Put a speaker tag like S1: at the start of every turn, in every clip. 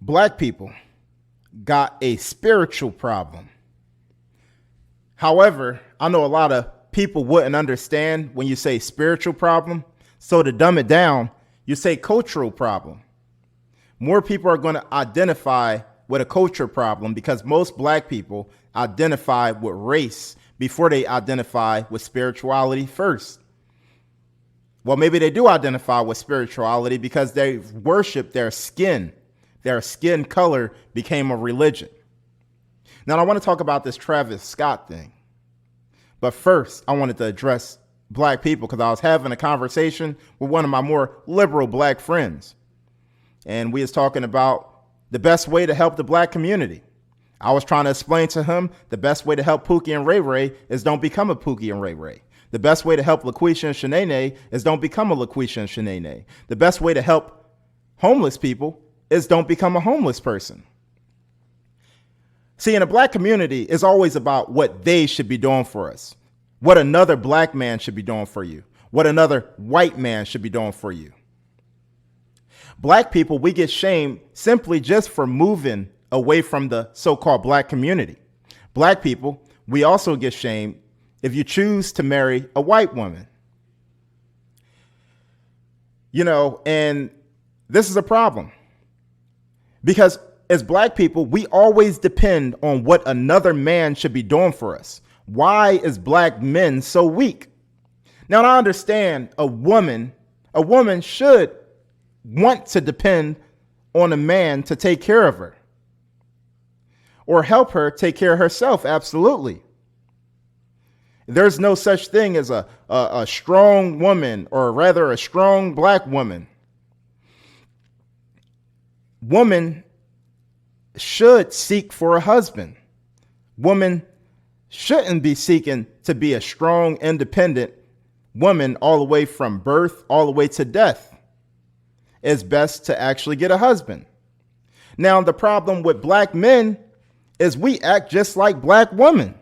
S1: Black people got a spiritual problem. However, I know a lot of people wouldn't understand when you say spiritual problem. So to dumb it down, you say cultural problem. More people are going to identify with a culture problem because most Black people identify with race before they identify with spirituality first. Well, maybe they do identify with spirituality because they worship their skin. Their skin color became a religion. Now, I want to talk about this Travis Scott thing. But first, I wanted to address Black people because I was having a conversation with one of my more liberal Black friends. And we was talking about the best way to help the Black community. I was trying to explain to him the best way to help Pookie and Ray Ray is don't become a Pookie and Ray Ray. The best way to help LaQuisha and Shanae is don't become a LaQuisha and Shanae. The best way to help homeless people is don't become a homeless person. See, in a Black community, it's always about what they should be doing for us, what another Black man should be doing for you, what another white man should be doing for you. Black people, we get shamed simply just for moving away from the so-called Black community. Black people, we also get shamed if you choose to marry a white woman. And this is a problem because as Black people, we always depend on what another man should be doing for us. Why is Black men so weak? Now, I understand a woman should want to depend on a man to take care of her or help her take care of herself. Absolutely. There's no such thing as a strong woman, or rather a strong Black woman. Woman should seek for a husband. Woman shouldn't be seeking to be a strong, independent woman all the way from birth all the way to death. It's best to actually get a husband. Now, the problem with Black men is we act just like Black women.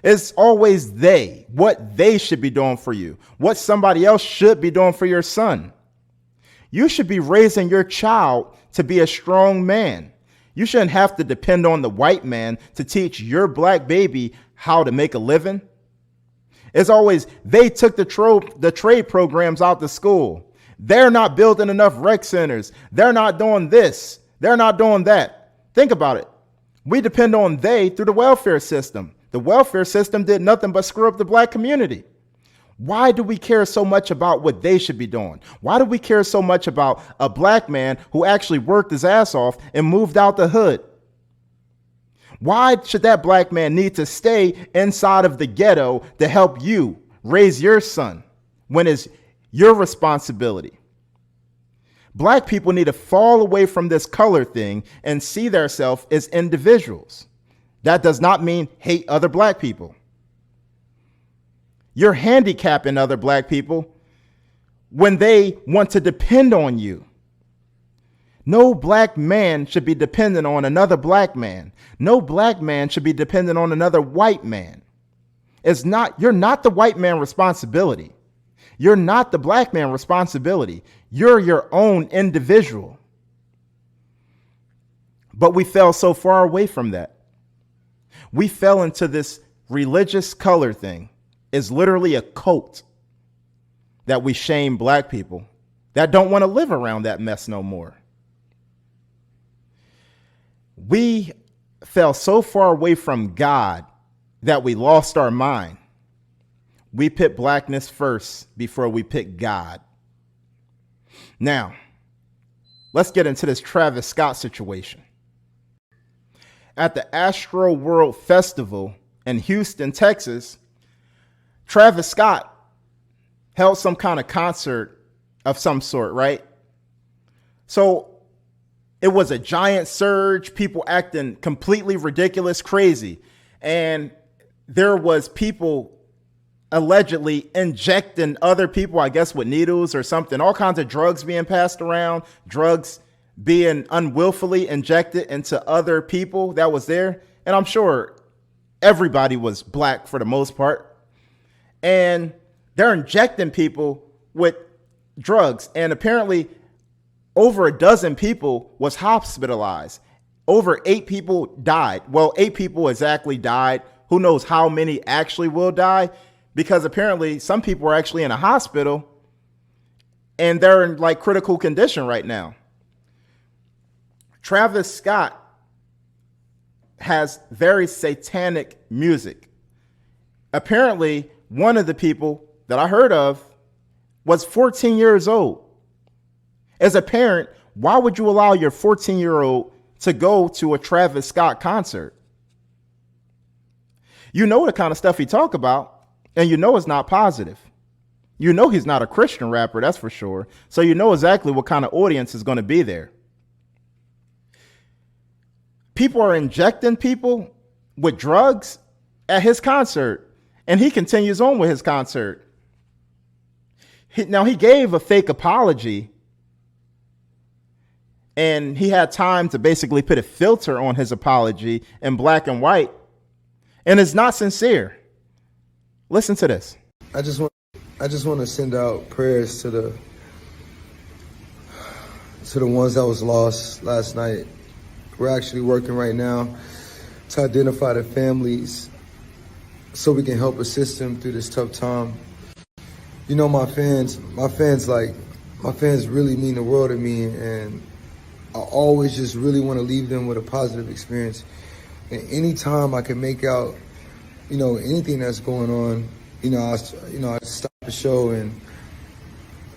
S1: It's always what they should be doing for you, what somebody else should be doing for your son. You should be raising your child to be a strong man. You shouldn't have to depend on the white man to teach your Black baby how to make a living. It's always they took the trade programs out to school. They're not building enough rec centers. They're not doing this. They're not doing that. Think about it. We depend on they through the welfare system. The welfare system did nothing but screw up the Black community. Why do we care so much about what they should be doing? Why do we care so much about a Black man who actually worked his ass off and moved out the hood? Why should that Black man need to stay inside of the ghetto to help you raise your son when it's your responsibility? Black people need to fall away from this color thing and see themselves as individuals. That does not mean hate other Black people. You're handicapping other Black people when they want to depend on you. No Black man should be dependent on another Black man. No Black man should be dependent on another white man. You're not the white man responsibility. You're not the Black man responsibility. You're your own individual. But we fell so far away from that. We fell into this religious color thing. It's literally a cult that we shame Black people that don't want to live around that mess no more. We fell so far away from God that we lost our mind. We put Blackness first before we pick God. Now, let's get into this Travis Scott situation. At the Astroworld Festival in Houston, Texas, Travis Scott held some kind of concert of some sort, right? So it was a giant surge, people acting completely ridiculous, crazy. And there was people allegedly injecting other people, I guess with needles or something, all kinds of drugs being passed around, drugs being unwillfully injected into other people that was there. And I'm sure everybody was Black for the most part. And they're injecting people with drugs. And apparently over a dozen people was hospitalized. Over 8 people died. Well, 8 people exactly died. Who knows how many actually will die? Because apparently some people are actually in a hospital and they're in like critical condition right now. Travis Scott has very satanic music. Apparently, one of the people that I heard of was 14 years old. As a parent, why would you allow your 14-year-old to go to a Travis Scott concert? You know the kind of stuff he talk about, and you know it's not positive. You know he's not a Christian rapper, that's for sure. So you know exactly what kind of audience is going to be there. People are injecting people with drugs at his concert, and he continues on with his concert. Now, he gave a fake apology, and he had time to basically put a filter on his apology in black and white, and it's not sincere. Listen to this.
S2: I just want to send out prayers to the ones that was lost last night. We're actually working right now to identify the families so we can help assist them through this tough time. You know, my fans really mean the world to me, and I always just really want to leave them with a positive experience. And anytime I can make out, anything that's going on, I stop the show and,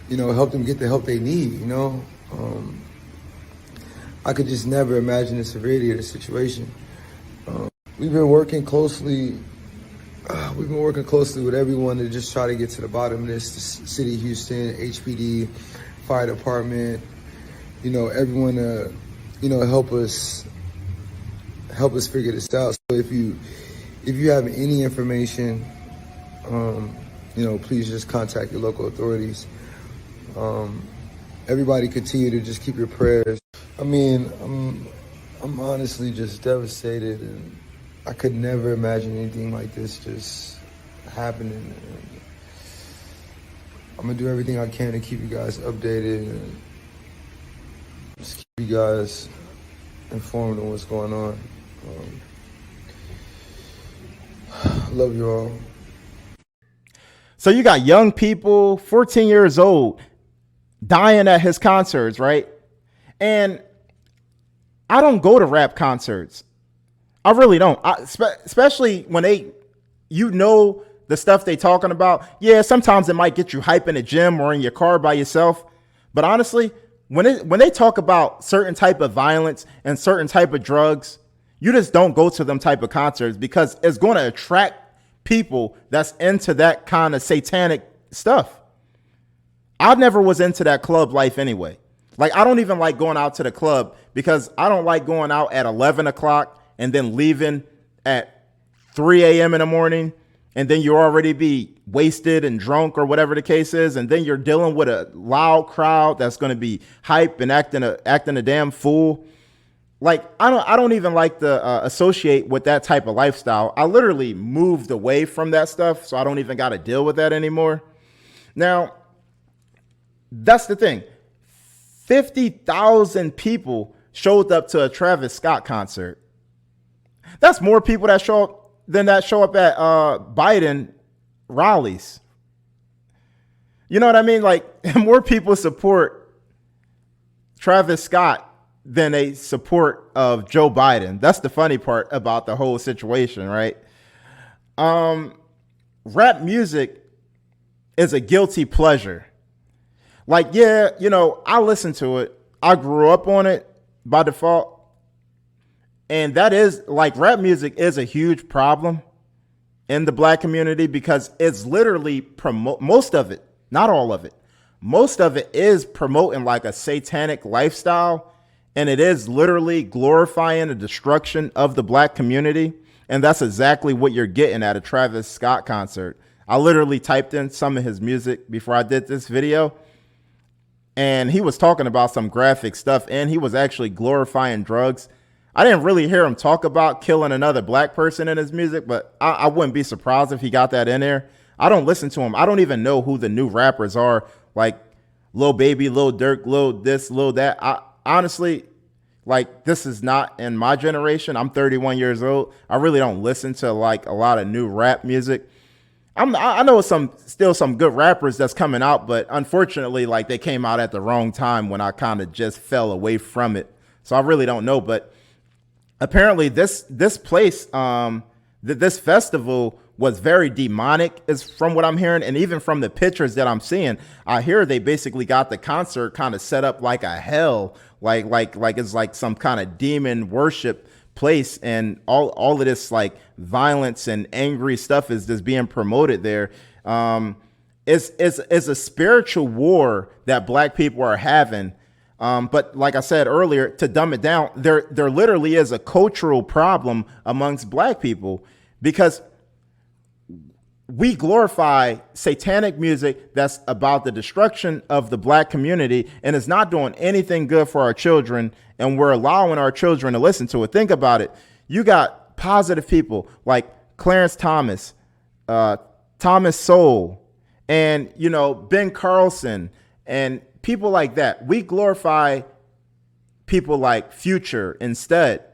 S2: help them get the help they need, I could just never imagine the severity of the situation. We've been working closely with everyone to just try to get to the bottom of this. The City of Houston, HPD, Fire Department, everyone to help us figure this out. So if you have any information, please just contact your local authorities. Everybody continue to just keep your prayers. I mean, I'm honestly just devastated, and I could never imagine anything like this just happening. And I'm gonna do everything I can to keep you guys updated and just keep you guys informed on what's going on. Love you all.
S1: So you got young people, 14 years old, dying at his concerts, right? And I don't go to rap concerts. I really don't. Especially when the stuff they talking about. Yeah, sometimes it might get you hype in the gym or in your car by yourself. But honestly, when they talk about certain type of violence and certain type of drugs, you just don't go to them type of concerts because it's going to attract people that's into that kind of satanic stuff. I never was into that club life anyway. Like, I don't even like going out to the club because I don't like going out at 11 o'clock and then leaving at 3 a.m. in the morning. And then you already be wasted and drunk or whatever the case is. And then you're dealing with a loud crowd that's going to be hype and acting a damn fool. Like, I don't even like to associate with that type of lifestyle. I literally moved away from that stuff, so I don't even got to deal with that anymore. Now, that's the thing. 50,000 people showed up to a Travis Scott concert. That's more people that show up than that show up at Biden rallies. You know what I mean? Like, more people support Travis Scott than they support of Joe Biden. That's the funny part about the whole situation, right? Rap music is a guilty pleasure. Like, yeah, I listen to it. I grew up on it by default. And that is, like, rap music is a huge problem in the black community because it's literally most of it, not all of it. Most of it is promoting like a satanic lifestyle, and it is literally glorifying the destruction of the black community. And that's exactly what you're getting at a Travis Scott concert. I literally typed in some of his music before I did this video, and he was talking about some graphic stuff, and he was actually glorifying drugs. I didn't really hear him talk about killing another black person in his music, but I wouldn't be surprised if he got that in there. I don't listen to him. I don't even know who the new rappers are. Like Lil Baby, Lil Durk, Lil this, Lil that. I honestly, like, this is not in my generation. I'm 31 years old. I really don't listen to like a lot of new rap music. I know still some good rappers that's coming out, but unfortunately, like, they came out at the wrong time when I kind of just fell away from it. So I really don't know. But apparently this place, this festival was very demonic, is from what I'm hearing, and even from the pictures that I'm seeing, I hear they basically got the concert kind of set up like a hell, like it's like some kind of demon worship place, and all of this like violence and angry stuff is just being promoted there. It's a spiritual war that black people are having. But like I said earlier, to dumb it down, there literally is a cultural problem amongst black people, because we glorify satanic music that's about the destruction of the black community and is not doing anything good for our children, and we're allowing our children to listen to it. Think about it. You got positive people like Clarence Thomas, Thomas Sowell, and, you know, Ben Carlson, and people like that. We glorify people like Future instead.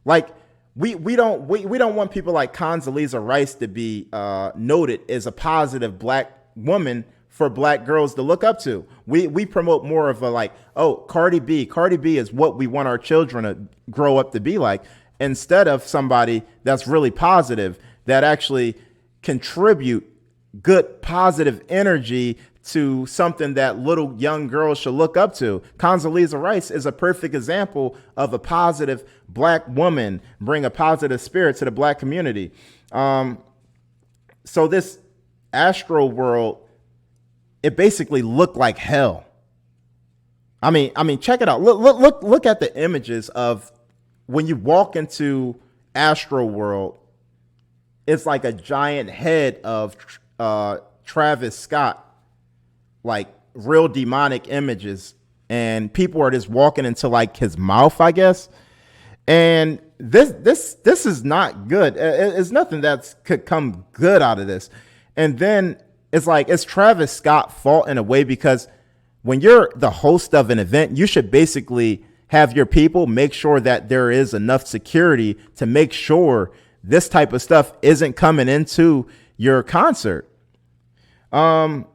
S1: Like, we don't want people like Condoleezza Rice to be noted as a positive black woman for black girls to look up to. We promote more of a like, oh, Cardi B is what we want our children to grow up to be like, instead of somebody that's really positive, that actually contribute good positive energy to something that little young girls should look up to. Condoleezza Rice is a perfect example of a positive black woman, bring a positive spirit to the black community. So this Astroworld, it basically looked like hell. I mean, check it out. Look at the images of when you walk into Astroworld. It's like a giant head of Travis Scott, like real demonic images, and people are just walking into like his mouth, I guess. And this is not good. It's nothing that could come good out of this. And then it's like, it's Travis Scott's fault in a way, because when you're the host of an event, you should basically have your people make sure that there is enough security to make sure this type of stuff isn't coming into your concert. And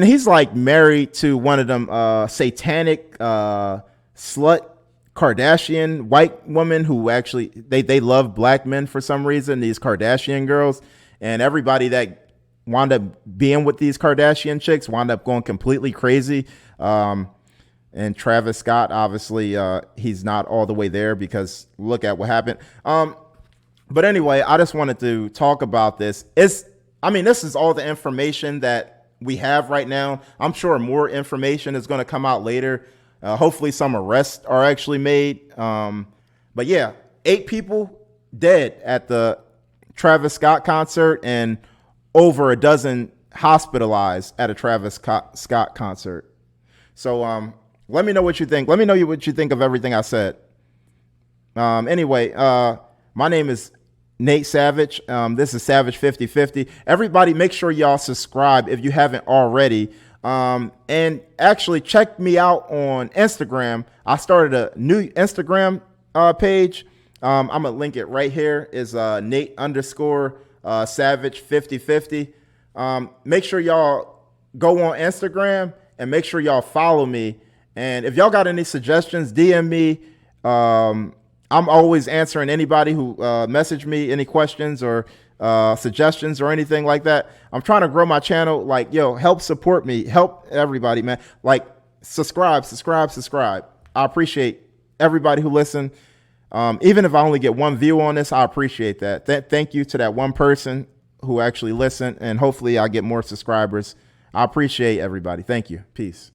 S1: he's like married to one of them satanic slut Kardashian white women who actually they love black men for some reason, these Kardashian girls, and everybody that wound up being with these Kardashian chicks wound up going completely crazy. And Travis Scott, obviously, he's not all the way there, because look at what happened. But anyway, I just wanted to talk about this. This is all the information that we have right now. I'm sure more information is going to come out later. Hopefully some arrests are actually made. But yeah, 8 people dead at the Travis Scott concert, and over a dozen hospitalized at a Travis Scott concert. So let me know what you think. Let me know what you think of everything I said. Anyway, my name is Nate Savage. This is Savage 5050. Everybody, make sure y'all subscribe if you haven't already. And actually check me out on Instagram. I started a new Instagram page. I'm gonna link it right here. Is Nate _ Savage 5050. Make sure y'all go on Instagram and make sure y'all follow me. And if y'all got any suggestions, DM me. I'm always answering anybody who message me any questions or suggestions or anything like that. I'm trying to grow my channel. Like, yo, help support me. Help everybody, man. Like, subscribe. I appreciate everybody who listen. Even if I only get one view on this, I appreciate that. Thank you to that one person who actually listened, and hopefully I get more subscribers. I appreciate everybody. Thank you. Peace.